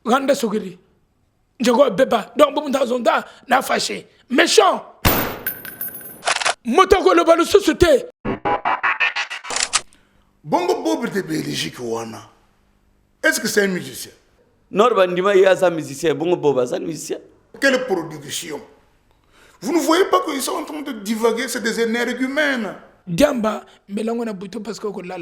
Randa Sogiri. Djago Beba. Donc, bon, dans zonda, n'a fâché. Méchant. Motoko le balu société. Bongo Bob de Belgique, Wana. Est-ce que c'est un musicien? Norban Dima est un musicien. Bongo Boba, c'est un musicien. Quelle production? Vous ne voyez pas qu'ils sont en train de divaguer, c'est des énergumènes. Diamba, mais là on a bouton parce qu'on l'a.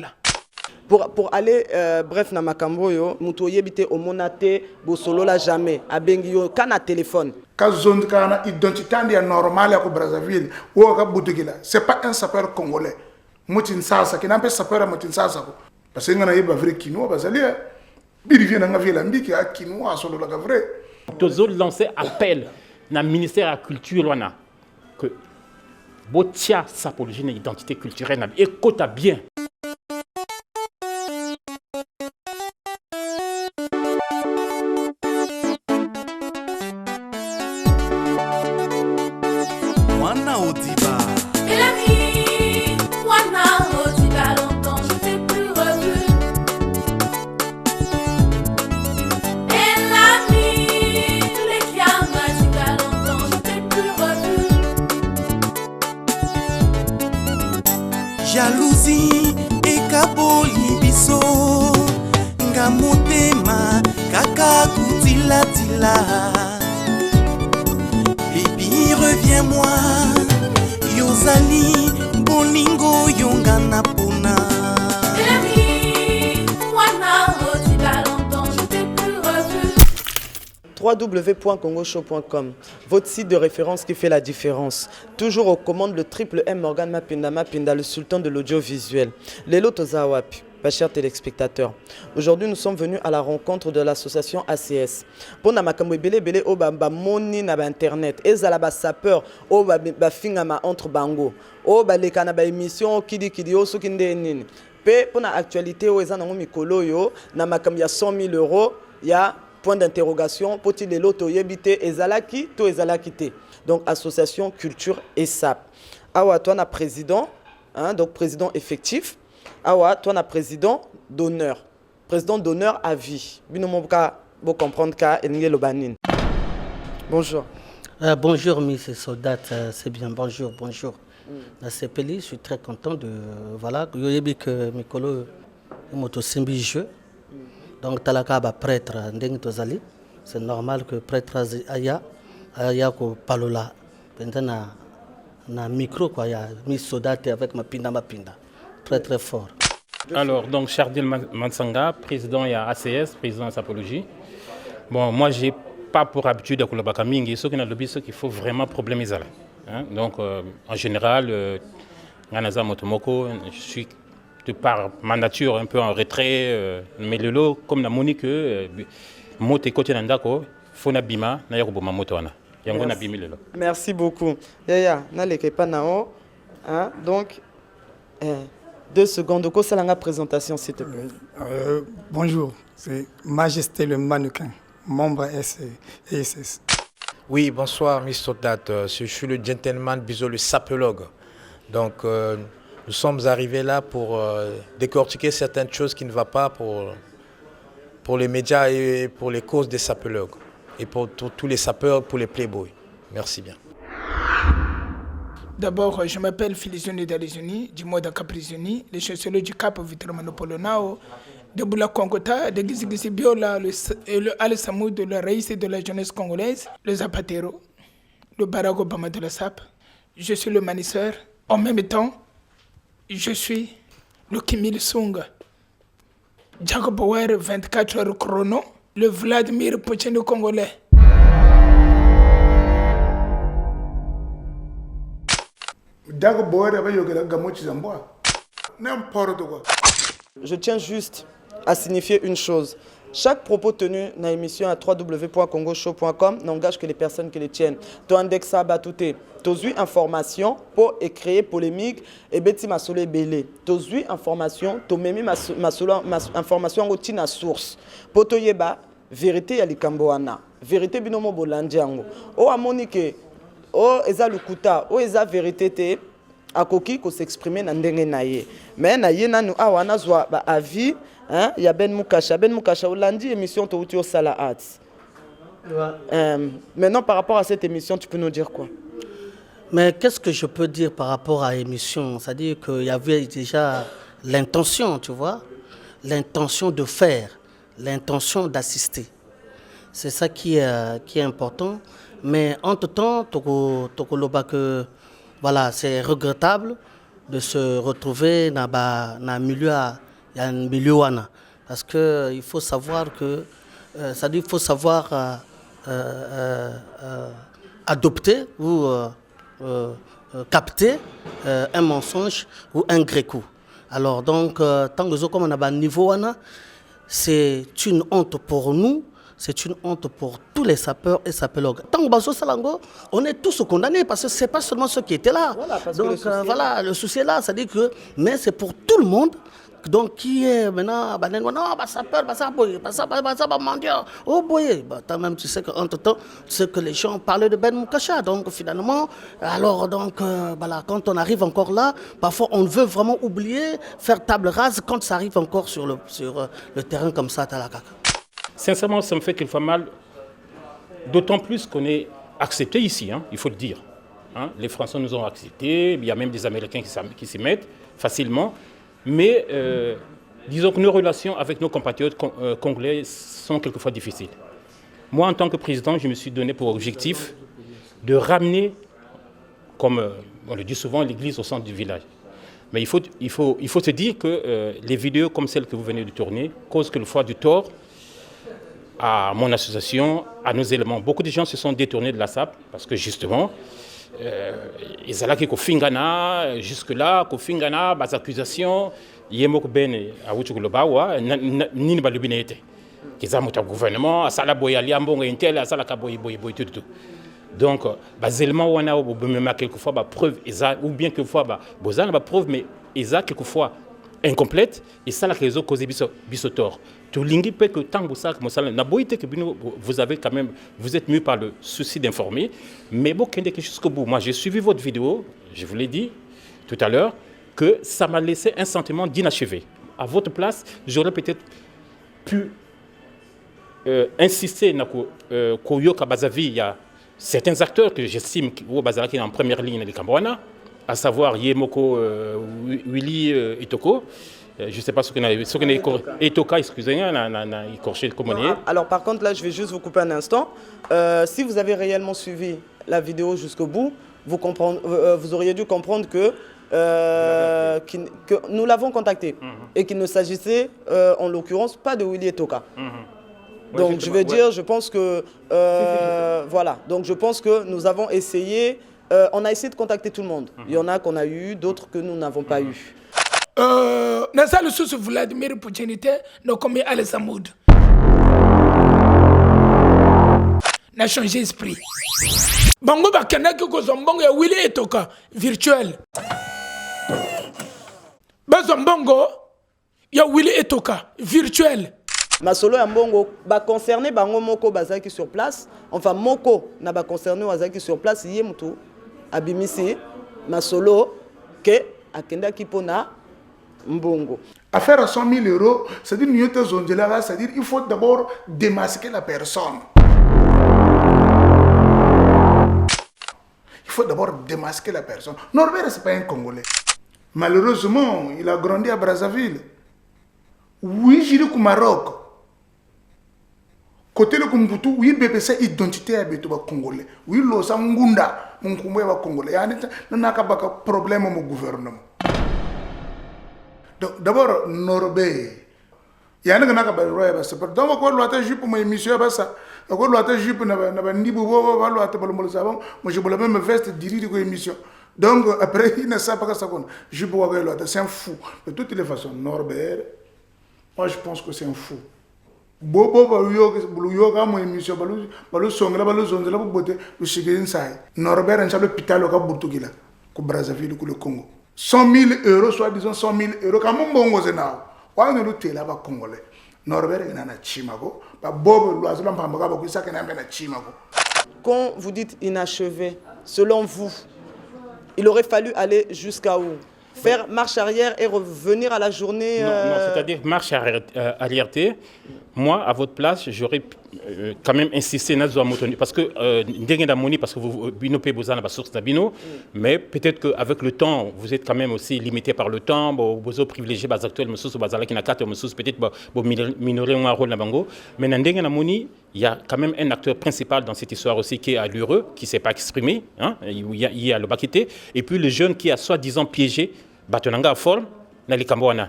Pour aller, bref, na makambo yo, muto yebite o monate, bo solo la jamais, abengi yo kana téléphone. Quand zone kana identité normale à Brazzaville, ou à Boutigila, c'est pas un sapeur congolais. Moutin Sasa, qui n'a pas sapeur à Moutin Sasa. Parce que nous avons vrai Kinois, Bazalia. Il vient dans la ville ambique, qui a Kinois, solo la vrai. Tous autres lancé appel dans le ministère de la Culture que Botia sapologie une identité culturelle écoute bien. Wana Odiba. Jalousie et kaboli biso ngamotema kaka kutila tila. Baby reviens-moi yozali bolingo yongana pona. www.congoshow.com, votre site de référence qui fait la différence. Toujours aux commandes le triple M Morgan Mapinda Mapinda, le sultan de l'audiovisuel. Lelo Tozawapi, pas chers téléspectateurs. Aujourd'hui, nous sommes venus à la rencontre de l'association ACS. Pour Namakamwe Bele Bele Obamba Moni na internet, ezala sapeur ba fingama entre bango. Leka na ba émission kidi kidi oso kinde nini. Pe pour na actualité o ezana mikolo yo na makam ya 100 000 €, ya point d'interrogation, pour-il les lots yébité ezalaki to ezalaki te. Donc association culture et SAP. Awa toi na président, hein, donc président effectif. Awa toi na président d'honneur. Président d'honneur à vie. Binomoka bo comprendre ka elingé lobanine. Bonjour. Bonjour Miss Soldat, c'est bien. Bonjour, bonjour. Dans ce pays, je suis très content de voilà yoyebi que Mikolo moto simbi jeu. Donc talaka ba prêtre ndenge tozali, c'est normal que prêtre aya ko palola pendant na micro quoi, ya Miss Soldat avec ma pinda très très fort. Alors donc Chardil Mansanga, président et ACS, président de Sapologie. Bon, moi j'ai pas pour habitude de kolobaka mingi, ce qui n'a lobby, ce qu'il faut vraiment problème izala. Donc en général nganaza motomoko, je suis de par ma nature un peu en retrait, mais le lot comme la monique moto côté nandako fona bima na yakoboma moto wana yango na bimi lelo. Merci beaucoup. Yaya na leke pa nao, hein, donc 2 secondes ko salanga présentation s'il te plaît. Bonjour, c'est Majesté le mannequin, membre ESS. Oui, bonsoir Miss Soldat, je suis le gentleman Bizo le sapologue. Donc nous sommes arrivés là pour décortiquer certaines choses qui ne vont pas pour les médias et pour les causes des sapologues. Et pour tous les sapeurs, pour les playboys. Merci bien. D'abord, je m'appelle Félicien Dalizuni, du mot de Caprizuni, le chancelier du Cap Vitromanopolionao, de Boula Kongota, de Gizigisi Biola, le Al Samoud, le Raïs de la jeunesse congolaise, le Zapatero, le Barack Obama de la SAP. Je suis le manisseur. En même temps, je suis le Kim Il-sung, Jacob Bauer 24 heures chrono, le Vladimir Poutine congolais. Jacob Bauer avait yogela gamochi zamboa. N'importe quoi. Je tiens juste à signifier une chose. Chaque propos tenu dans l'émission à www.congoshow.com n'engage que les personnes qui les tiennent. Tu indexa batouté. Tu as eu information pour créer polémique et beti masole belé. Tu as eu information, tu as même information au tina source. Pour te yeba vérité ya likamboana. Vérité binomo bolandiango. O amonike o eza lukuta, o eza vérité te akoki ko s'exprimer na ndenge na ye. Mais na ye nanu awana zwa ba avis Hein? Il y a Ben Moukasha. Ben Moukasha, au lundi, émission au Sala Arts. Maintenant, par rapport à cette émission, tu peux nous dire quoi? Mais qu'est-ce que je peux dire par rapport à l'émission? C'est-à-dire qu'il y avait déjà l'intention, tu vois, l'intention de faire, l'intention d'assister. C'est ça qui est important. Mais entre-temps, voilà, c'est regrettable de se retrouver dans un milieu wana. Parce qu'il faut savoir que, c'est-à-dire il faut savoir adopter ou capter un mensonge ou un gréco. Alors donc, tant que comme on a un niveau, c'est une honte pour nous, c'est une honte pour tous les sapeurs et sapologues. Tant que on est tous condamnés parce que ce n'est pas seulement ceux qui étaient là. Voilà, donc voilà, le souci est là, c'est-à-dire que, mais c'est pour tout le monde. Donc, qui est maintenant, sapeur, mendiant, oh boy, toi-même tu sais qu'entre-temps, tu sais que les gens parlaient de Ben Moukasha. Donc, finalement, alors, donc, voilà, quand on arrive encore là, parfois on veut vraiment oublier, faire table rase quand ça arrive encore sur le terrain comme ça, Talakaka. Sincèrement, ça me fait quelquefois mal, d'autant plus qu'on est accepté ici, hein, il faut le dire. Hein. Les Français nous ont acceptés, il y a même des Américains qui s'y mettent facilement. Mais disons que nos relations avec nos compatriotes congolais sont quelquefois difficiles. Moi, en tant que président, je me suis donné pour objectif de ramener, comme on le dit souvent, l'église au centre du village. Mais il faut se dire que les vidéos comme celle que vous venez de tourner causent quelquefois du tort à mon association, à nos éléments. Beaucoup de gens se sont détournés de la SAP parce que justement, ils allaient qu'au Fingana, jusque-là, qu'au Fingana, des accusations, Yemok Ben, à Wuchuglobawa, ni ne balubinete. Qu'ils ont un gouvernement, à Salaboy, à Liambong, à Intel, à Salakaboy, tout. Donc, les éléments où on a quelquefois des preuves, ou bien quelquefois, ils ont des preuves, mais ils ont quelquefois incomplètes, et ça, la raison cause bisotor. Tout l'ingi peut que tant que ça, vous avez quand même, vous êtes mieux par le souci d'informer, mais bon, quelque chose que vous, moi j'ai suivi votre vidéo, je vous l'ai dit tout à l'heure, que ça m'a laissé un sentiment d'inachevé. À votre place, j'aurais peut-être pu insister qu'au Yoka Bazavi, il y a certains acteurs que j'estime qui sont en première ligne de Cambouana, à savoir Yemoko, Willy Itoko. Je ne sais pas ce qu'on a Etoka, excusez-moi, on a écorché le commonier. Alors par contre, là, je vais juste vous couper un instant. Si vous avez réellement suivi la vidéo jusqu'au bout, vous auriez dû comprendre que nous l'avons contacté et qu'il ne s'agissait, en l'occurrence, pas de Willy Etoka. Donc je veux dire, je pense que voilà. Donc je pense que nous avons essayé, on a essayé de contacter tout le monde. Il y en a qu'on a eu, d'autres que nous n'avons pas eu. Nasa le sous Vladimir Poutine nous comme Al Samoud n'a changé d'esprit. Bango bakana ki ko zombongo ya Willy Etoka virtuel. Ba zombongo ya Willy Etoka virtuel. Masolo ya mbongo ba concerné bango moko bazaki sur place, enfin moko na ba concerné bazaki sur place yé mutu abimisi masolo ke akenda kipona mbongo. Affaire à 100 000 euros, c'est-à-dire c'est-à-dire il faut d'abord démasquer la personne. Il faut d'abord démasquer la personne. Norbert, ce n'est pas un Congolais. Malheureusement, il a grandi à Brazzaville. Oui, j'ai au Maroc. Côté le Kumbutu, oui, BBC identité à Bétoba Congolais. Oui, l'Osa Ngunda, mon Kumbué Congolais. Il n'y a pas de problème au gouvernement. D'abord, Norbert. Il y a un gars qui a dit que donc, on va faire jupe pour émission. On va faire jupe pour moi, je voulais même veste diriger l'émission. Donc, après, il ne sait pas que ça compte. Je peux voir l'autre. C'est un fou. De toutes les façons, Norbert, moi, je pense que c'est un fou. Norbert, un chef l'hôpital au Brazzaville, au Congo. 100 000 euros, soit disons 100 000 euros. Quand on bongo zena, on ne l'outil là-bas congolais. Norbert il a na chimago, ba bob loisir l'empambaga ba kuisa kena na chimago. Quand vous dites inachevé, selon vous, il aurait fallu aller jusqu'à où? faire marche arrière et revenir à la journée Non, c'est-à-dire marche arrière. Moi, à votre place, j'aurais quand même insisté parce que parce que vous mais peut-être qu'avec le temps, vous êtes quand même aussi limité par le temps, vous avez privilégié les acteurs, peut-être vous minorez un rôle là-bas. Mais il y a quand même un acteur principal dans cette histoire aussi qui est à l'URE, qui ne s'est pas exprimé, hein, il y a le Bakité, et puis le jeune qui a soi-disant piégé Batonanga forme na likamboana.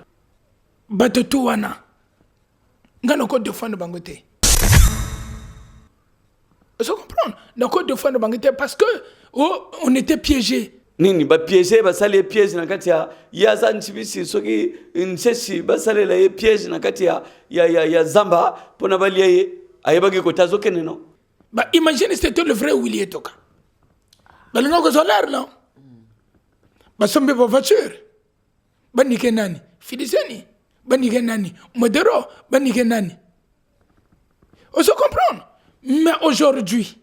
Batotuana. Ngana ko défendre Bangote. Vous comprenez? N'a ko défendre Bangote parce que on était piégés. Nini ba piégé ba sale piège na kati ya za ntibisi soki nsesi ba sale la piège na kati ya Zamba pona baliye ayebaki ko tazo keneno. Bah imagine c'était le vrai Willy Toka. Bah le nom solaire non. Bah sombe ba voiture. Bah nike nani? Filiseni. Bah nike nani? Modero. Bah nike nani? On se comprend. Mais aujourd'hui,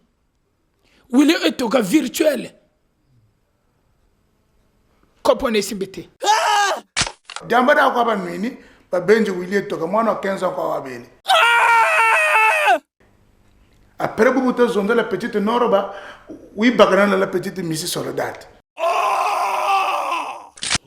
Willy Toka virtuel. Kopone simbete. Diambada kwa banwini, ba benji Willy Toka mwana 15 ans kwa wabeli. Après vous vous zonde la petite Noroba, oui bagana la petite Missy Soledad.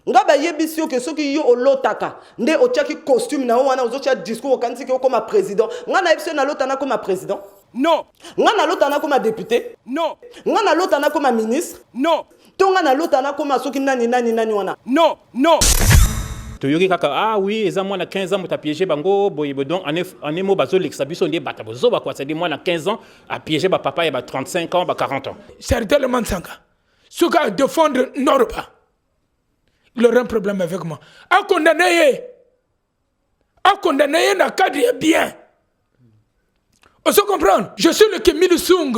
Ngaba yebisio ke soki yo olotaka nde otiaki costume na wana ozotia discours okanisi ke comme président ngana yebisio na lotana comme président non ngana lotana comme député non ngana lotana comme ministre non tonga na lotana comme soki nani wana non Toyoki kaka ah oui eza moi na 15 ans muta piégé bango boye donc en émo bazo l'exabiso ndé bata bozo ba quoi c'est dit moi na 15 ans a piégé ba papa et ba 35 ans ba 40 ans c'est tellement sanga ce gars défendre Norba. Il aura un problème avec moi. A condamné na cadre bien. On se comprend. Je suis le Kemil Sung.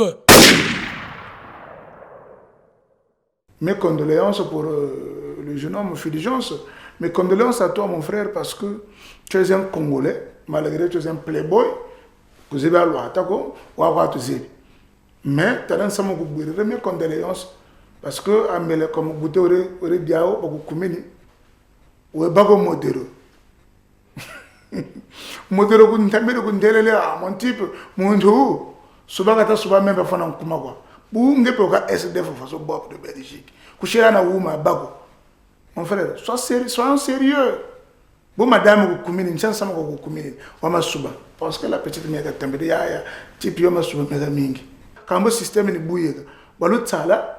Mes condoléances pour le jeune homme Fulgence. Mes condoléances à toi mon frère parce que tu es un Congolais, malgré que tu es un playboy. Vous avez à l'ouatako, ou à l'ouatozébi. Mais tu as un samogo bourré. Mes condoléances. Parce que amele comme bouté ore diao bako kumini ou bako modero modero ku ntamere ku ndelele a mon type monjo suba kata suba membe fana nkuma kwa bu ngepe ka SDF faso bob de Belgique ku shira na wuma bako mon frère sois sérieux bon madame ku kumini nchansa mako ku kumini wa masuba parce que la petite mère tambede ya type yo masuba meza mingi kambo système ni buyeka balu tsala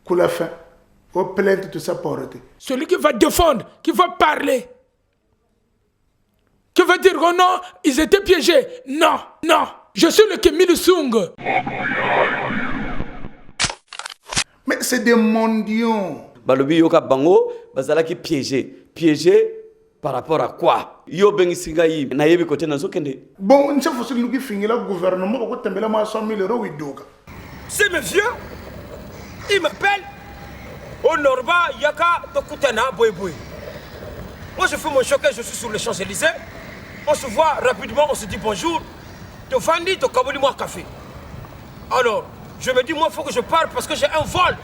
pour la fin, au plainte tout ça porter. Celui qui va défendre, qui va parler, qui va dire oh non, ils étaient piégés. Non, je suis le Kemil Sung. Mais c'est des mondiaux. Balobi yoka bango, bazala ki piégé par rapport à quoi? Yo bengi singayi na yebi côté na zokende. Bon, on sait faut nous qui finit le gouvernement ko tembela ma 100 000 € widoka. C'est monsieur. Il m'appelle au Norba Yaka Tokutana Boy. Moi je fais mon choquet, je suis sur les Champs-Élysées. On se voit rapidement, on se dit bonjour. Tu Fandi, tu Kaboli moi café. Alors, je me dis moi il faut que je parte parce que j'ai un vol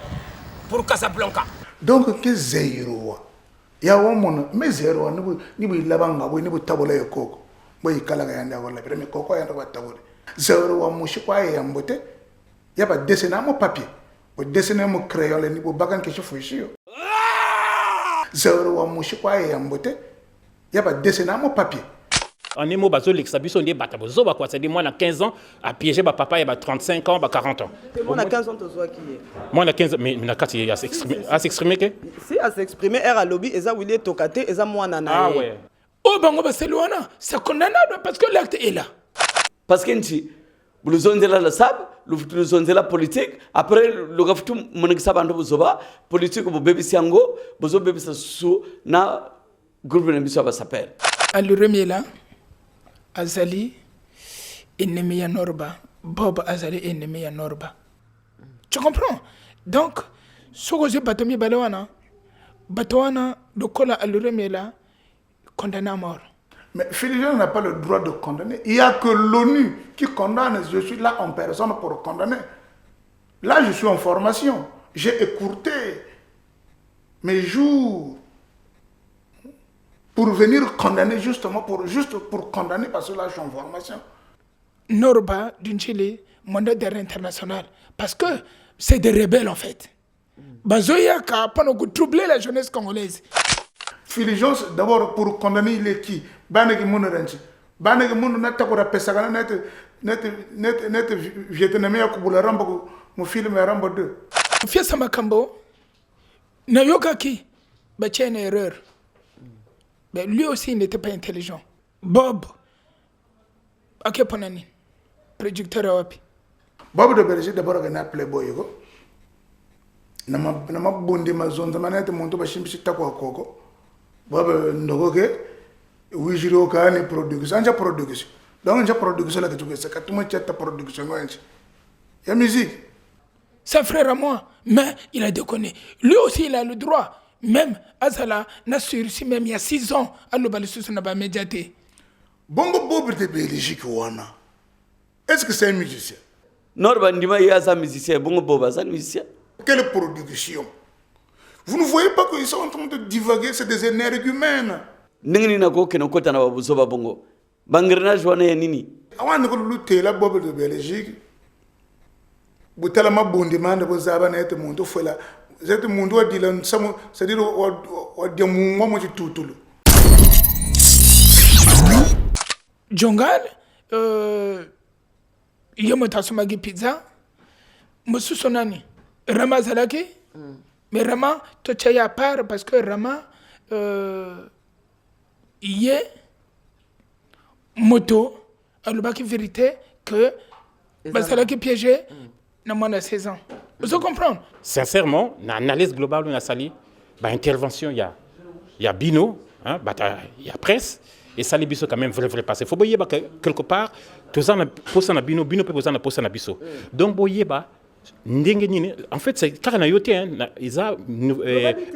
pour Casablanca. Donc que zéro. Ya wamona mais zéro ni bu labanga boy ni bu tabola yokoko. Boy kala ga yanda wala mais koko yanda wa tabole. Zéro wa mushi kwa yambote. Ya ba dessiner mon papier. Au dessiner mon crayon le niveau bagan que je fais chier. Zéro wa mouchi kwa yambote. Ya ba dessiner mon papier. En émo bazo l'exabiso ndé bata bozo ba quoi c'est dit moi na 15 ans a piégé ba papa et ba 35 ans ba 40 ans. Moi na 15 ans tozoa qui est. Moi na 15 mais na kati a s'exprimer que si a s'exprimer era lobby eza Willy Tokate eza mwana na. Ah ouais. Oh bango ba selouana, c'est condamnable parce que l'acte est là. Parce que nti buluzonzela la sab buluzonzela politique après le gaftu monekisa bantu buzoba politique bu bebisi yango bozo bebisa su na groupe n'biso ba s'appelle Aluremi là Azali ennemi ya Norba Bob Azali ennemi ya Norba. Tu comprends? Donc ce que je batomi balawana batowana de kola Aluremi là condamné à mort. Mais Philigène n'a pas le droit de condamner. Il n'y a que l'ONU qui condamne. Je suis là en personne pour condamner. Là, je suis en formation. J'ai écourté Mais jour pour venir condamner justement, juste pour condamner parce que là, je suis en formation. Norba d'une Chili, mandat d'arrêt international. Parce que c'est des rebelles en fait. Bazoya qui a troubler la jeunesse congolaise. Filigence, d'abord pour condamner les qui Banegi Monorenchi. Banegi Mono Natakura Pesagana net Vietnamien Kubula Rambo, mon film est Rambo 2. Fiesa Makambo, Nayoka qui, c'est une erreur. Mais lui aussi n'était pas intelligent. Bob, Akeponani, prédicteur à Wapi. Bob de Belgique d'abord un playboy. Nama bondi mazonza manete muntu bashimbishi takwa koko. Bob ndogoke wijiro kani production anja production. Donc anja production la ketuke sakatuma chata production ngwenje. Ya musique. C'est frère à moi, mais il a déconné. Lui aussi il a le droit. Même Azala n'a sursi même il y a 6 ans à l'Obalissou n'a pas médiaté. Bongo Bob de Belgique wana. Est-ce que c'est un musicien? Norba ndima yasa musicien, bongo Bob c'est un musicien. Quelle production? Vous ne voyez pas qu'ils sont en train de divaguer, c'est des énergumènes. Ningini na ko keno kota na babusoba bongo. Bangrena joana ya nini? Awana ko lutte la Bob de Belgique. Butala mabondi mande bozaba na ete muntu fela. Zete muntu wa dila samo, c'est-à-dire wa diamu mo tutulu. Jongal yemo tasumagi pizza. Musu sonani. Rama Zalaki, mais Rama, tu es à part parce que Rama, il y a moto, à l'obaki vérité que Zalaki piégé, n'a moins de 16 ans. Vous comprenez? Sincèrement, dans l'analyse globale, on a sali, intervention, il y a Bino, il y a presse, et ça, les biso quand même vrai passé. Il faut que quelque part, tout ça, poser na Bino, Bino peut poser na biso. Donc, en fait c'est carrément yoté ils a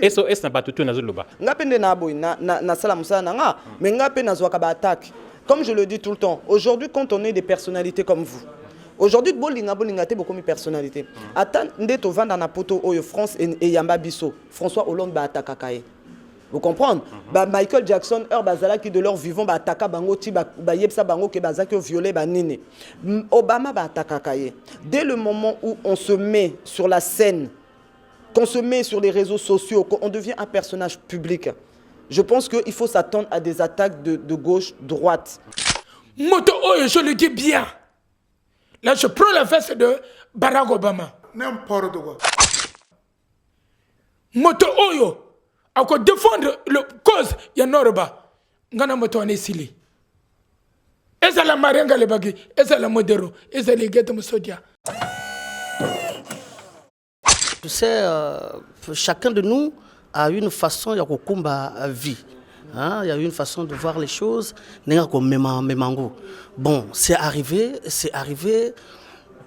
SOS na batutu na zoloba ngapende na boy na sala musana nga mais ngape na zwaka ba attaque comme je le dis tout le temps. Aujourd'hui quand on est des personnalités comme vous, aujourd'hui bolinga te beaucoup de personnalité ata ndeto vanda na poto oyo France et yamba biso François Hollande ba attaque kaye. Vous comprenez? Michael Jackson, Bazala qui de leur vivant, attaquer bango ti ba yebsa bango ke bazaki violé ba nini. Obama ba attaquer. Dès le moment où on se met sur la scène, qu'on se met sur les réseaux sociaux, qu'on devient un personnage public, je pense qu'il faut s'attendre à des attaques de gauche, droite. Moto Oyo, je le dis bien. Là, je prends la veste de Barack Obama. N'importe quoi. Moto Oyo. À quoi défendre la cause, il y a Norba. Ngana moto ane sili. Eza la marenga le bagi, eza la modero, eza le ghetto musodia. Tu sais, chacun de nous a une façon de kumba vie. Il y a une façon de voir les choses. Bon, c'est arrivé.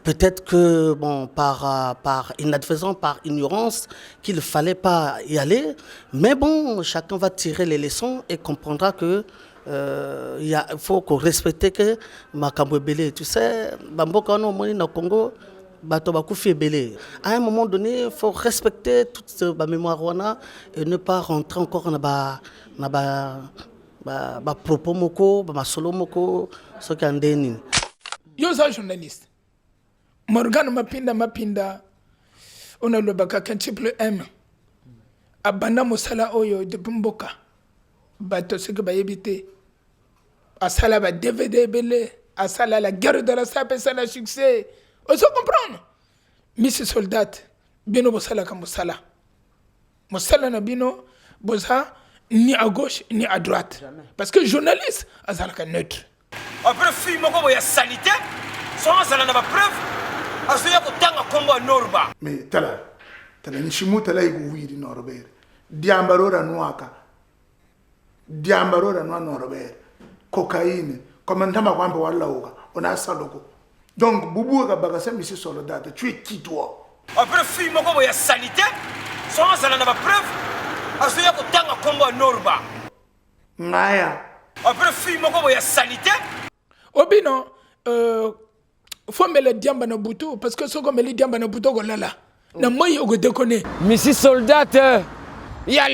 Peut-être que, bon, par inadvertance, par ignorance, qu'il ne fallait pas y aller. Mais bon, chacun va tirer les leçons et comprendra que il faut qu'on respecte que Makambo Belé. Tu sais, Bamboka no moni na Congo, Batobakou fait Belé. À un moment donné, il faut respecter toute la mémoire et ne pas rentrer encore dans ba propos moko, ba solo moko, ce qui en déni. Yo sa journaliste. Morgan Mapinda, on a le baka triple M. Abanda Mosala Oyo de Bumboka. Bato ce que va éviter. Asala va DVD belé. Asala la guerre de la sape, ça la succès. On se comprend. Miss Soldat, Bino Bosala comme Mosala. Mosala na Bino, Bosa, ni à gauche, ni à droite. Parce que journaliste, Azalaka neutre. Après, film, il y a sanité. Sans ça, on n'a pas preuve. Mais tala nishimu tala iguwiri norobere diambarora nwaka diambarora nwa norobere cocaïne comme ndama kwamba walauka on a saloko donc bubu ka bagasa misi soldat tu es qui toi après film ko ya sanité sans ça n'a pas preuve asoya ko tanga kombo norba ngaya après film ko ya sanité obino faut me le diamba na buto parce que ce qu'on me le diamba na buto ko lala na moi au déconner Monsieur Soldat Il y a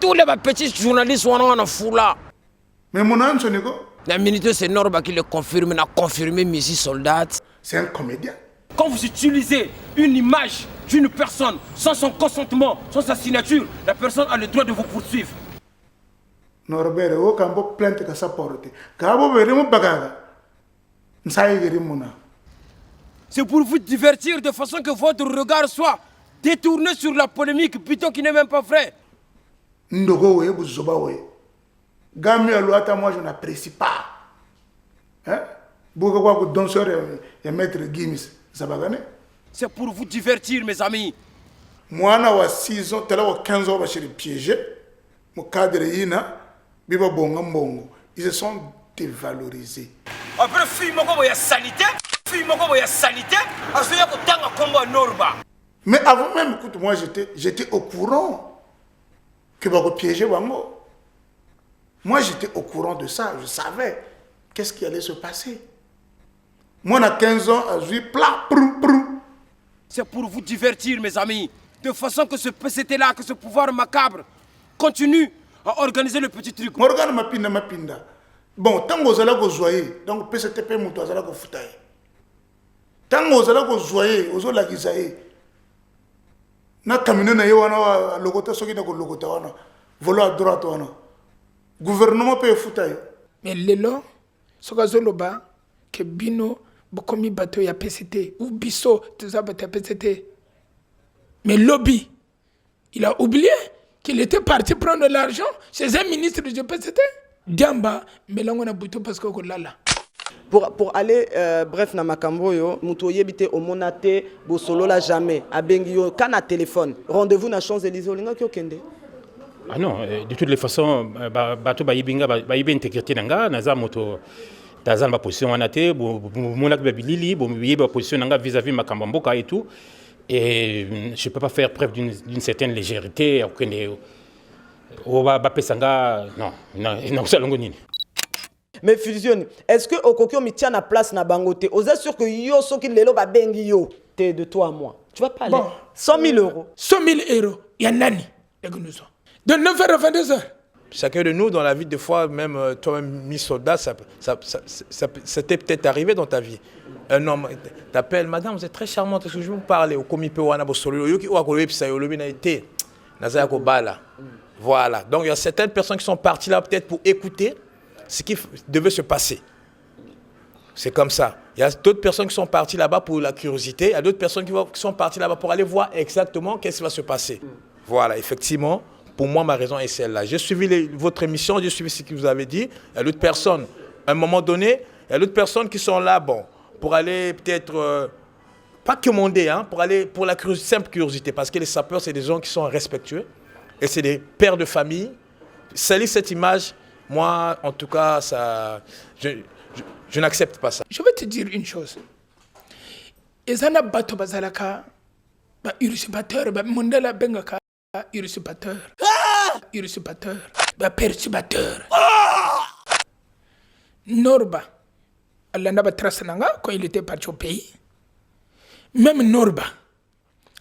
tous les petits journalistes sont en foula. Mais mon âme, c'est quoi? La minute, c'est Norba qui le confirme, a confirmé Messi Soldat. C'est un comédien. Quand vous utilisez une image d'une personne sans son consentement, sans sa signature, la personne a le droit de vous poursuivre. Norbert, vous avez une plainte que ça porte. Quand vous avez une bagarre, c'est pour vous divertir de façon que votre regard soit détourné sur la polémique, plutôt qui n'est même pas vrai. Ndogo, Gami Alouata, moi je n'apprécie pas. Hein? Beaucoup de danseurs et maître Gims, ça va gagner. C'est pour vous divertir, mes amis. Moi, j'ai 6 ans, 15 ans, je suis piégé. Mon cadre, ils se sont dévalorisés. Après, fille, il y a salité. Fille, il y a salité. Mais avant même, écoute, moi j'étais au courant que vous piégé Wango. Moi j'étais au courant de ça, je savais qu'est-ce qui allait se passer. Moi, à 15 ans, je suis plat, c'est pour vous divertir, mes amis. De façon que ce PCT-là, que ce pouvoir macabre continue à organiser le petit truc. Morgan Mapinda. Bon, tant que vous allez jouer, donc PCTP, vous allez vous foutre. Tant que vous allez jouer, vous allez vous jouer. Na camion na yewana logota soki na ko logota wana. Volo à droite wana. Gouvernement peut foutre. Mais lelo, soka zoloba, que bino, bokomi bateau ya PCT, ou biso, tout ça bateau PCT. Mais lobby, il a oublié qu'il était parti prendre l'argent chez un ministre du PCT. Diamba, mais là on a bouton parce qu'on l'a. Pour aller, bref, na makambo yo, muto yebite au monate, bo solo la jamais, a bengi yo, kana téléphone, rendez-vous na Champs-Élysées, olinga kyo kende. Ah non, de toutes les façons, bato ba yibinga, ba yibe intégrité nanga, naza moto, tazan ba position anate, bo monak ba bilili, bo yibe position nanga vis-à-vis makambo mboka et tout. Et je ne peux pas faire preuve d'une certaine légèreté. Mais Fusion, est-ce que Okokyo mi tient la place na bangote? Vous êtes sûr que yo so ki lelo ba bengi yo? T'es de toi à moi. Tu vas parler. Bon. 100 000 euros. 100 000 euros. Il y a nani. De 9h à 22h. Chacun de nous, dans la vie, des fois, même toi-même, mis soldat, ça t'est peut-être arrivé dans ta vie. Un homme t'appelle, madame, vous êtes très charmante, est-ce que je vais vous parler au comité Wana Bosolo, yoki ou akolo episa yo lobi na été, nazaya ko bala. Voilà. Donc il y a certaines personnes qui sont parties là peut-être pour écouter ce qui devait se passer. C'est comme ça. Il y a d'autres personnes qui sont parties là-bas pour la curiosité, il y a d'autres personnes qui sont parties là-bas pour aller voir exactement qu'est-ce qui va se passer. Voilà, effectivement. Pour moi, ma raison est celle-là. J'ai suivi votre émission, j'ai suivi ce que vous avez dit. Il y a d'autres personnes, à un moment donné, il y a d'autres personnes qui sont là, bon, pour aller peut-être, pas commander, hein, pour aller pour la simple curiosité. Parce que les sapeurs, c'est des gens qui sont respectueux. Et c'est des pères de famille. Salir cette image, moi, en tout cas, ça, je n'accepte pas ça. Je vais te dire une chose. Ezana bato bazalaka, ba usurpateur, ba mondela bengaka. Usurpateur, usurpateur, perturbateur. Norba, Allah n'a pas tracé quand il était parti au pays. Même Norba,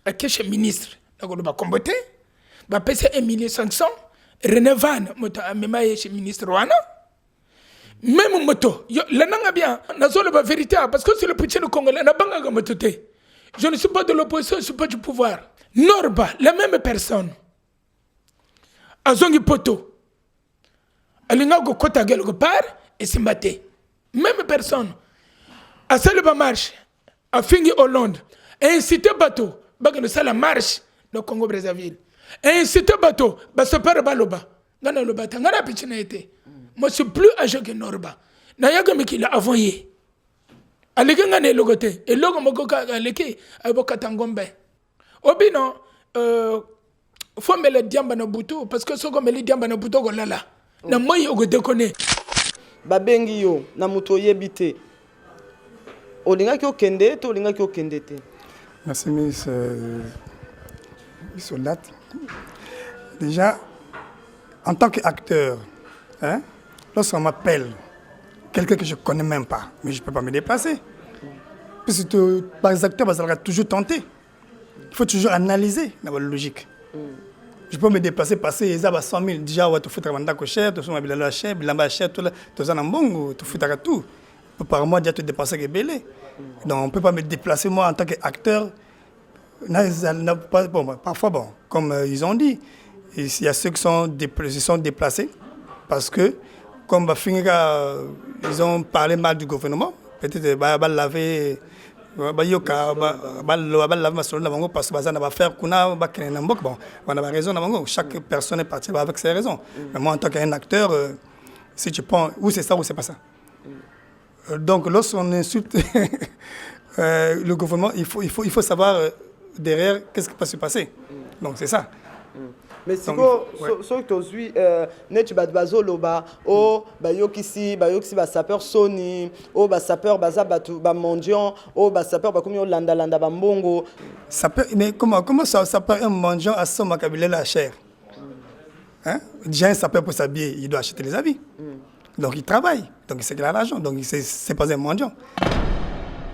à quel ministre, n'a pas combattu, va payer 1 500 000, René Van, moto a même chez ministre Rwanda. Même moto, la nanga bien, n'a pas vérité, parce que c'est le petit Congolais, n'a pas de moto. Je ne suis pas de l'opposition, je ne suis pas du pouvoir. Norba, la même personne. Azongi poto. Alinga go kota quelque part et se battait. Même personne. A Salba marche. A Fingi Hollande. Et incité bateau. Baga le la marche dans Congo Brazzaville. Et incité bateau. Ba se pare baloba. Gana le bata. Gana pichina été. Moi je suis plus âgé que Norba. Na yaga me ki la avoyé. Alega ngane logote. Et logo mokoka aleki. Aboka tangombe. Obino, faut me le diamba na buto parce que ce qu'on me le diamba na buto ko lala. Na moyi o go déconner. Babengi yo na muto yebite. Olinga ki okende to olinga ki okende te. Merci Miss Soldat. Déjà en tant qu'acteur, hein, lorsqu'on m'appelle quelqu'un que je connais même pas, mais je peux pas me déplacer. Parce que par les acteurs, ça va toujours tenter. Il faut toujours analyser la logique. Je peux me déplacer, passer les 100 000. Déjà, tu fais un mandat cher, tu fais un bilan cher, tout ça, tu fais tout. Par mois, déjà, tu dépenses des belés. Donc, on ne peut pas me déplacer, moi, en tant qu'acteur. Bon, parfois, bon, comme ils ont dit, il y a ceux qui sont déplacés parce que, comme ils ont parlé mal du gouvernement, peut-être qu'ils vont laver. Chaque personne est partie avec ses raisons. Mais moi, en tant qu'un acteur, si tu prends, ou c'est ça ou c'est pas ça. Donc, lorsqu'on insulte le gouvernement, il faut savoir derrière qu'est-ce qui peut se passer. Donc, c'est ça. Mais si tu as tu bazo loba o bayokisi ba sapeur soni o ba sapeur baza batu ba mondion o ba sapeur ba komi landa ba mbongo sapeur. Mais comment ça sapeur un mondion à son makabile la chair, hein? Déjà un sapeur pour s'habiller, il doit acheter les habits. Donc il travaille, donc c'est qu'il a l'argent, donc c'est pas un mendiant.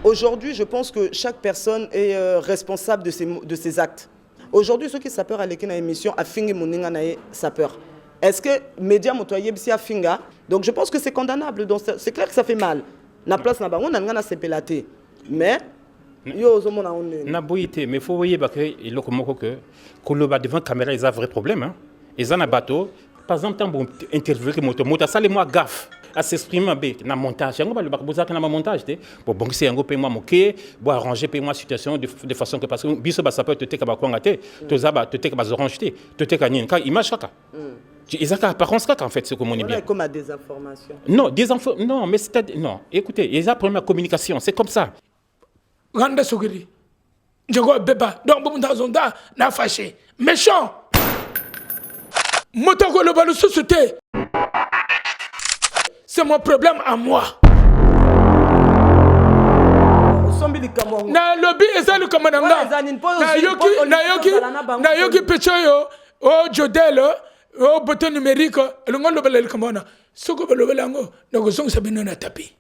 Aujourd'hui, je pense que chaque personne est responsable de ses actes. Aujourd'hui, ceux qui sapeur à l'équipe émission a fini mon sapeur. Est-ce que média motoyer si a finga? Donc je pense que c'est condamnable. Donc c'est clair que ça fait mal. Na place na bango na ngana sepelaté. Mais yo zo mona on na boyité mais faut voyer que il lokomoko que koloba devant caméra ils a vrai problème hein. Ils ont un bateau par exemple tant bon interview que moto ça les moi gaffe à s'exprimer na montage yango ba le bakoza na montage te bon c'est yango paye moi moké bo arranger paye moi situation de façon que parce que biso ba ça peut te teka ba kwanga te to za ba te teka ba orange te te teka nini ka image kaka ils ont apparence kaka en fait c'est comme on est bien comme à des informations non mais c'est non écoutez ils ont problème de communication c'est comme ça Randa Sogiri Djago Beba donc bon dans zonda na fâché méchant Motoko le balo société. C'est mon problème à moi. Na lobby ezali kamananga. Na yoki pechoyo o jodel o bouton numérique le ngondo balel kamona. Soko balo balango na go song sabino na tapi.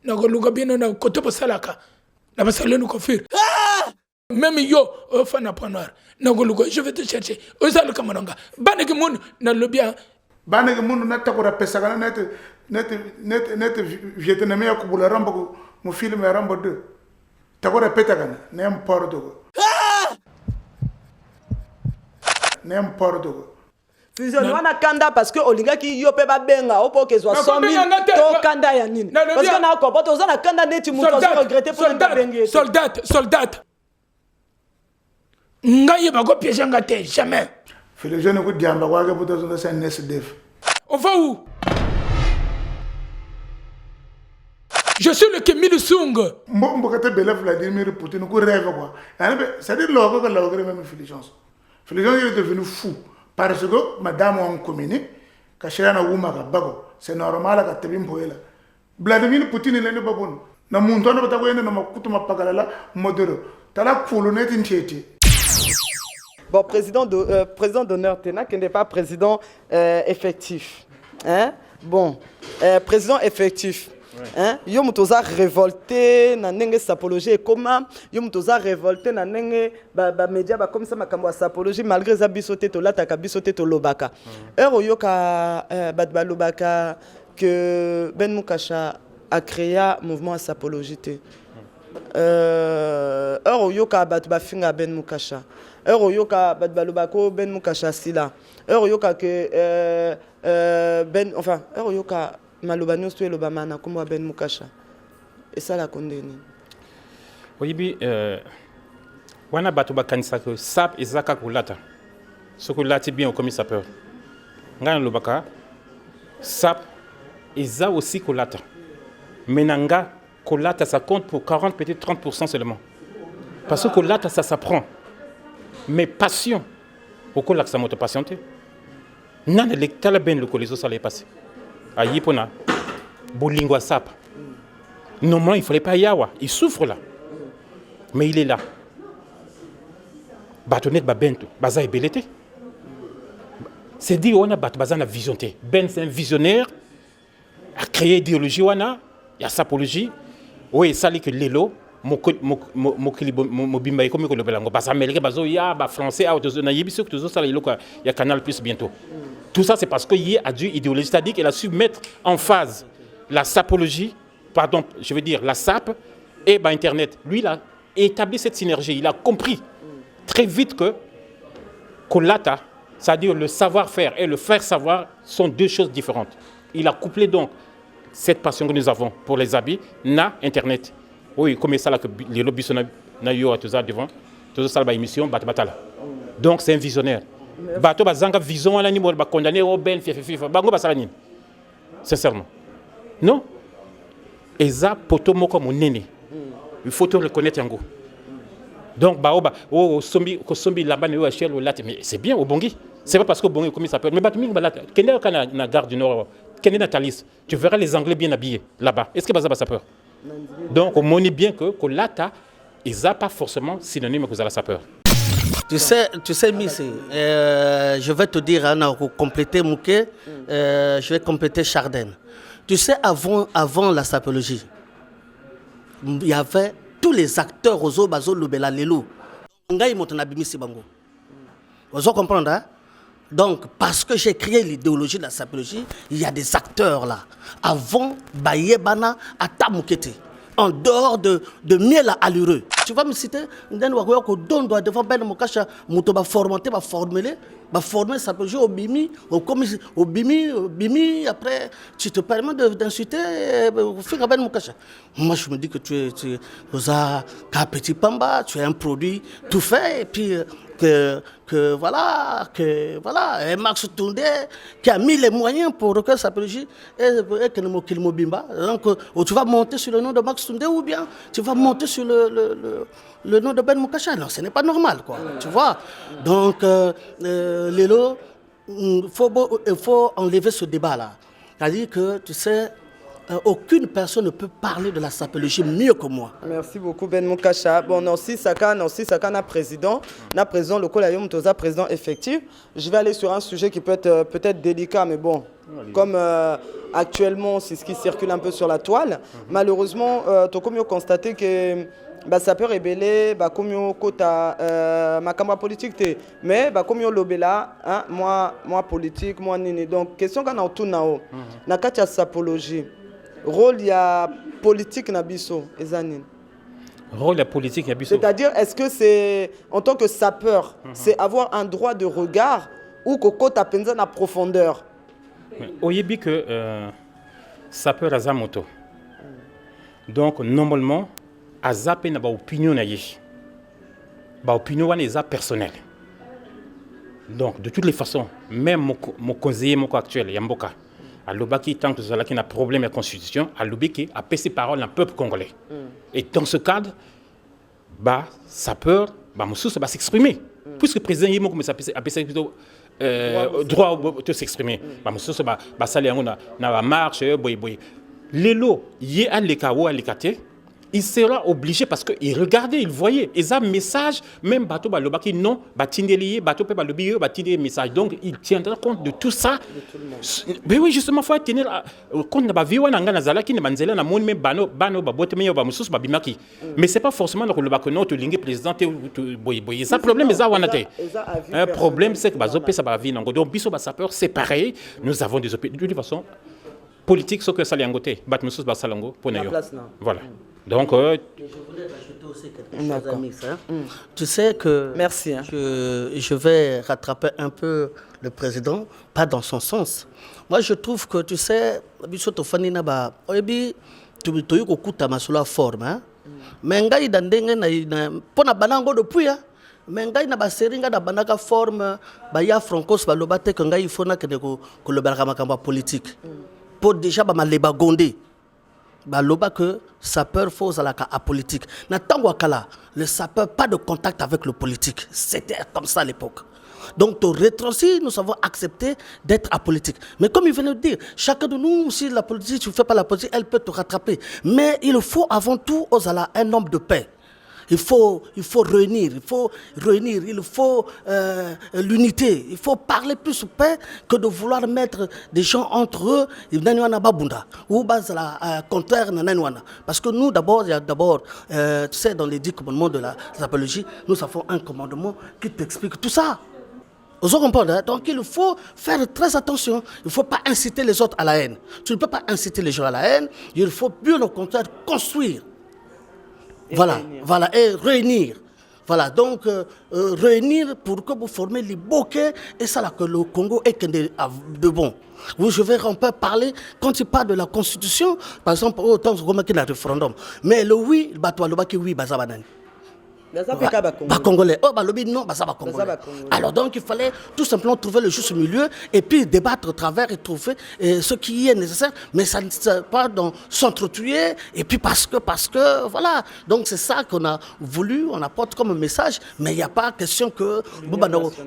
Na go luga bino na kotobo salaka. Na basalenu kofir. Même yo, fan à point noir. Je vais te chercher. Osal Kamananga. Baneke moun na lobia. Baneke moun na takora pesaka net vietnamien ya kubula rambo mu film ya rambo 2. Takora petaka n'importe quoi. N'importe quoi. Fusion wana kanda parce que olinga ki yo pe ba benga opo ke zo 100 000 to kanda ya nini. Parce que na ko poto ozana kanda neti mu to regretter pour nta bengi. Soldat. Ngaye ba ko piéger ngate jamais. Fait les jeunes ko diamba wa ga poto zo c'est un SDF. On va où? Je suis le Kim Il-sung. Mbo kate bela Vladimir Poutine ko rêve quoi. C'est-à-dire logo que logo même Fulgence. Fulgence est devenu fou parce que madame on communique ka shana wuma ka bago. C'est normal ka tebi mboela. Vladimir Poutine il est pas bon. Na muntu na batako yende na makutu mapakala modero. Tala kulu net incheti. Bon, président d'honneur Tena, qui n'est pas président effectif. Hein? Bon, président effectif. Hein? Yo mutoza révolté na nenge sapologie comment yo mutoza révolté na nenge ba média ba comme ça makambo a sapologie malgré za bisoté to lata ka bisoté to lobaka. Heure yo ka ba lobaka que Ben Mukasha a créé mouvement à sapologie te. Heure yo ka ba finga Ben Mukasha. Heure yo ka ba lobako Ben Mukasha sila. Heure yo ka que Ben enfin heure yo ka malobano to lobama na kombo Ben Mukasha. Et ça la condamné. Oui bi wana bato bakanisa que sap ezaka kulata. Soko lati bien au commis sapeur. Ngana lobaka sap eza aussi kulata. Menanga kulata ça compte pour 40 peut-être 30% seulement. Parce que kulata ça s'apprend. Mais passion au col ça moto patienté. Nana le talaben le coliso ça l'est passé. Ayi pona bolingwa sap. Normalement il fallait pas yawa, il souffre là. Mais il est là. Batonet ba bento, baza ebelete. C'est dit on a bat baza na visionné. Ben c'est un visionnaire a créé idéologie wana, il y a sapologie. Oui, ça li que lelo mobimba comme que le belango parce américain bazo ya ba français a na yebiso que ça il y a Canal Plus bientôt. Tout ça c'est parce que y a du idéologie, c'est-à-dire qu'il a su mettre en phase la sapologie, pardon, je veux dire la SAP et bah, internet. Lui il a établi cette synergie, il a compris très vite que Kolata, c'est-à-dire le savoir-faire et le faire savoir sont deux choses différentes. Il a couplé donc cette passion que nous avons pour les habits na internet. Oui, comme ça là que les lobbies sont na yo tout ça devant, tout ça la émission batala. Donc c'est un visionnaire. Bato bazanga vision ala ni mo ba condamner au ben fifa bango basala nini. Sincèrement. Non. Eza poto moko monene. Il faut te reconnaître yango. Donc baoba sombi là-bas ne yo chel lat mais c'est bien au bongi. C'est pas parce que bongi comme ça s'appelle mais batming balat kende kana na gare du Nord. Kende Natalis. Tu verras les Anglais bien habillés là-bas. Est-ce que baza sapeur? Donc on montre bien que Kolata ils a pas forcément synonyme que la sapeur. Tu sais, Miss, je vais te dire, Anna, pour compléter Mouké, je vais compléter Chardin. Tu sais, avant la sapologie, il y avait tous les acteurs Ozo, Bazo, Lubela, Lelo. Vous comprenez, hein? Donc, parce que j'ai créé l'idéologie de la sapologie, il y a des acteurs là. Avant, Bayebana, Atamukete. En dehors de miel allureux. Tu vas me citer, doit devant Ben Mokacha, Mouto va former sa projet au bimi, après tu te permets d'insulter Ben Mokacha. Moi je me dis que tu es petit pamba, tu es un produit tout fait, et puis voilà, et Max Toundé qui a mis les moyens pour recueillir sa projet et qu'il mobimba. Donc tu vas monter sur le nom de Max Toundé ou bien tu vas monter sur le nom de Ben Mokacha. Non, ce n'est pas normal, quoi. Tu vois. Donc Lélo, il faut enlever ce débat-là. C'est-à-dire que, tu sais, aucune personne ne peut parler de la sapologie mieux que moi. Merci beaucoup Ben Mokacha. Bon, Nancy Saka, na président le Kolayom Toza, président effectif. Je vais aller sur un sujet qui peut être peut-être délicat, mais bon, comme actuellement c'est ce qui circule un peu sur la toile. Malheureusement, tu as comme constaté que ça peut révéler comme kota ma campagne politique mais comme lobela hein, moi politique moi nini. Donc question quand on tourne na katia sapologie. Rôle ya politique na biso ezanine. Rôle ya politique na biso. C'est-à-dire est-ce que c'est en tant que sapeur, c'est avoir un droit de regard ou kokota penza na profondeur. Oyebi que sapeur azamoto. Donc normalement azape na ba opinion na ye. Ba opinion wana eza personnel. Donc de toutes les façons, même mon conseiller mon actuel Yamboka Alobaki, tant que cela qui a un problème avec la Constitution, Alobaki a passé parole dans le peuple congolais. Et dans ce cadre, sa peur, Moussous va s'exprimer. Puisque le président Yémo a passé droit de s'exprimer. Moussous va saluer la marche, Lélo, il y a les Kao à l'écarté. Il sera obligé parce qu'il regardait, il voyait. Et ça, message, même Bato Balobaki, non, Batindeli, Bato Pebalobi, Batindeli, message. Donc, il tiendra compte de tout ça. Mais oui, justement, il faut tenir compte de la vie, qui ne manzela, na mon même bano, babote, mais bamusus, babimaki. Mais ce n'est pas forcément le Lobako, tu lingue président, boy. Ça, problème, c'est ça, un problème, c'est que Bazopé, ça va vivre. Donc, Bisso, sapeur, c'est pareil. Nous avons des opinions. De toute façon, politique, ce que ça l'angoté, Batmusus, Basalango, pour nous. Voilà. Donc, je voulais rajouter aussi quelque chose, Mix, hein. Tu sais que merci, hein. Je vais rattraper un peu le président, pas dans son sens. Moi, je trouve que, tu sais, tu as forme, mais ngai dandenge na pona banango depuis, mais ngai na baseringa na banaka forme ya francos balobate que ngai ifona que le baraka politique pour déjà maleba gondé. Baloba que sapeur faux à la politique. Natangwakala, le sapeur pas de contact avec le politique. C'était comme ça à l'époque. Donc, au rétro-ci, nous avons accepté d'être apolitique. Mais comme il venait de dire, chacun de nous, si la politique, tu ne fais pas la politique, elle peut te rattraper. Mais il faut avant tout un homme de paix. Il faut réunir, il faut l'unité. Il faut parler plus paix que de vouloir mettre des gens entre eux. Ou contraire. Parce que nous, d'abord, tu sais, dans les 10 commandements de la sapologie, nous avons un commandement qui t'explique tout ça. Vous comprenez, hein? Donc il faut faire très attention. Il ne faut pas inciter les autres à la haine. Tu ne peux pas inciter les gens à la haine. Il faut bien au contraire construire. Et réunir. Voilà, donc réunir pour que vous formez les bouquets. Et ça là que le Congo est de bon. Oui, je vais un peu parler, quand il parle de la constitution, par exemple, autant que le référendum. Mais le oui, oui, Congolais. Non, Congolais. Alors donc il fallait tout simplement trouver le juste milieu et puis débattre au travers et trouver ce qui est nécessaire, mais ça ne sert pas dans s'entretuer et puis parce que voilà. Donc c'est ça qu'on a voulu, on apporte comme message, mais il n'y a pas question que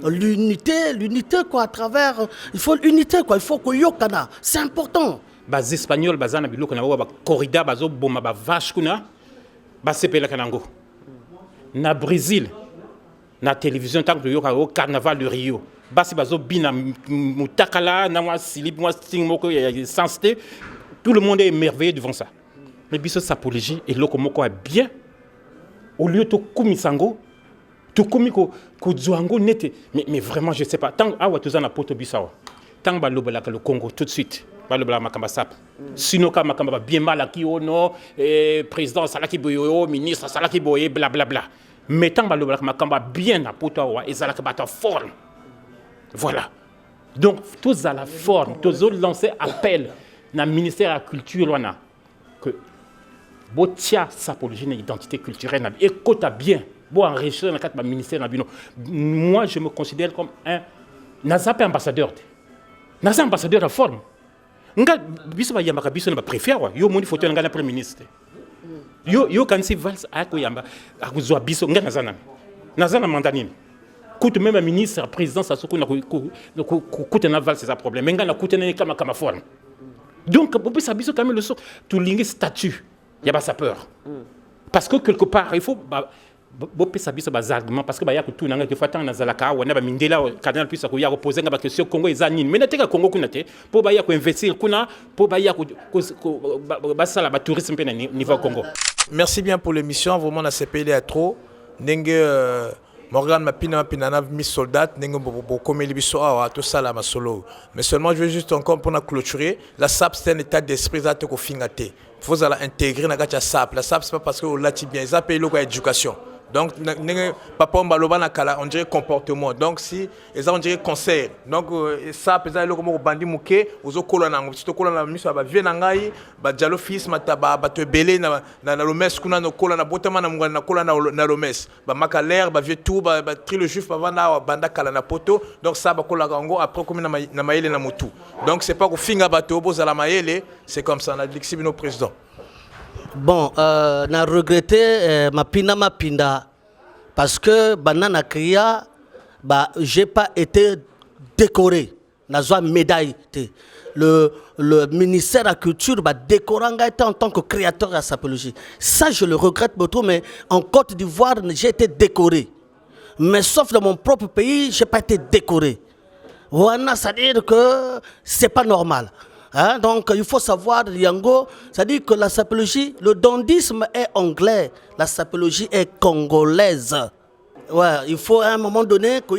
l'unité quoi à travers. Il faut l'unité quoi, il faut que yokana, c'est important. Les Espagnols, bazana biloko na ba corrida bazo boma ba vache kuna ba sepela kanango. Na Brésil, na télévision, tant que le carnaval de Rio, basi bazo bina mutakala, na moi silib, moi sting moko sensité, tout le monde est émerveillé devant ça. Mais biso sapologie et loko moko est bien. Au lieu de kumisango, to komiko kuzuango nete, mais vraiment je sais pas. Tant awa tozana poto bisawa, tant ba lobola le Congo tout de suite. Balobla makamba sap. Sinoka makamba bien mal aki ono, président salaki boyo, ministre salaki boye, bla bla bla. Mais tant balobla makamba bien à potawa et salaki bata forme. Voilà. Donc tous à la forme, tous lancer appel dans le ministère de la culture wana que botia sapologie une identité culturelle et kota bien, bon enrichir dans le ministère na bino. Moi je me considère comme un ambassadeur. Naza ambassadeur de forme. Nga biso ba yamba biso na préfère wa yo moni photo nga na premier ministre yo kanisi vals ako yamba akuzwa biso nga nazana mandanini kutu même ministre président sasuku na kutu na vals c'est un problème nga na kutu na kama forme donc pour ça biso quand même le so tout lingue statut ya ba sapeur parce que quelque part il faut bopé ça biso bas argument parce que ba ya kutu na nga ke fatang na zalaka wa na ba mindela canal puisse ko ya poser nga ba question Congo ezanine mais nateka Congo kuna te po ba ya ko investir kuna po ba ya ko ba sala ba tourisme pe na niveau Congo. Merci bien pour l'émission, vraiment na CPL à trop ndenge Morgan Mapina na mis soldat ndenge bo komeli biso awa to sala masolo. Mais seulement je veux juste encore pour na clôturer la SAP c'est un état d'esprit za te ko fingate. Faut ala intégrer na gacha SAP. La SAP c'est pas parce que on lati bien, ça paye le éducation. Donc, papa on dirait comportement. Donc, si on dirait conseil. Donc, ça, peut être comme bandi mouké, aux colonnes, si tu colonnes, mis à bien nangai, dialo fils, mataba, te belé na lomes, kuna no colonne, botama na colonne na lomes, makaler, vieux tout, tri le juif, na banda kala na poto. Donc, ça, kola gango, après, comme na maïle na mutu. Donc, c'est pas qu'au finga bateau, boza la maïle, c'est comme ça, on a dit nos présidents. Bon, n'a regretté Mapinda parce que banana kriya j'ai pas été décoré n'a pas médaille. Le ministère de la culture décoré en tant que créateur de la sapologie. Ça je le regrette beaucoup, mais en Côte d'Ivoire j'ai été décoré. Mais sauf dans mon propre pays, j'ai pas été décoré. Voilà, c'est-à-dire que c'est pas normal. Hein? Donc il faut savoir, Yango, c'est-à-dire que la sapologie, le dandisme est anglais, la sapologie est congolaise. Ouais, il faut à un moment donné que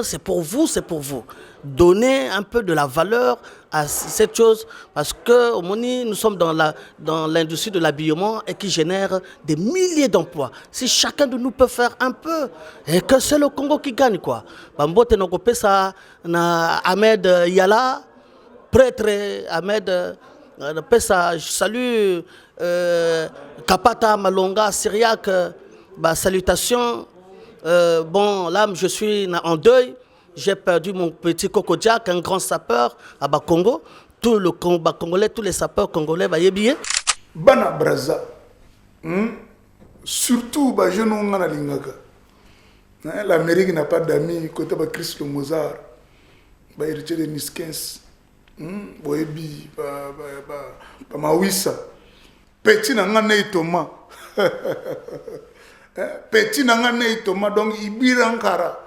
c'est pour vous, c'est pour vous. Donner un peu de la valeur à cette chose parce que au Moni, nous sommes dans l'industrie de l'habillement et qui génère des milliers d'emplois. Si chacun de nous peut faire un peu, et que c'est le Congo qui gagne quoi. Bambote Nogope ça na Ahmed Yala, prêtre Ahmed Pesa, je salue Kapata Malonga Syriac, salutations. Bon là je suis en deuil. J'ai perdu mon petit Coco Jack, un grand sapeur à Bakongo. Tout le Congolais, tous les sapeurs congolais, va y bien. Bana Braza, surtout je n'en ai lingaka. L'Amérique n'a pas d'amis côté de Chris le Mozart, héritier de Niskens, Boebi, Mawissa. petit na nga nei Thomas petit na nga nei Thomas donc ibira nkara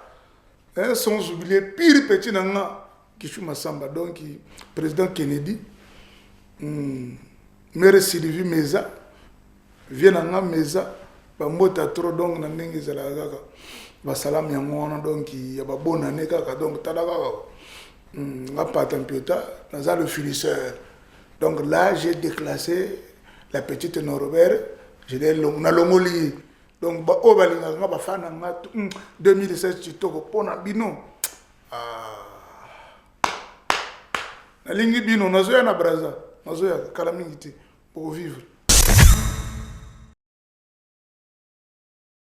sans oublier pire petit na nga Kishuma Samba donc président Kennedy maire Sylvie Meza vient na nga Meza ba mota trop donc na ndenge zala kaka ba salam yango wana donc ya ba bonne année kaka donc talaka nga pata mpiota naza le finisseur. Donc là, j'ai déclassé la petite Norbert, je l'ai longoli. Donc, au Balinga, 2016, tu t'ouvres pour un bino. La ligne bino, nous avons un braza, nous avons un calamité pour vivre.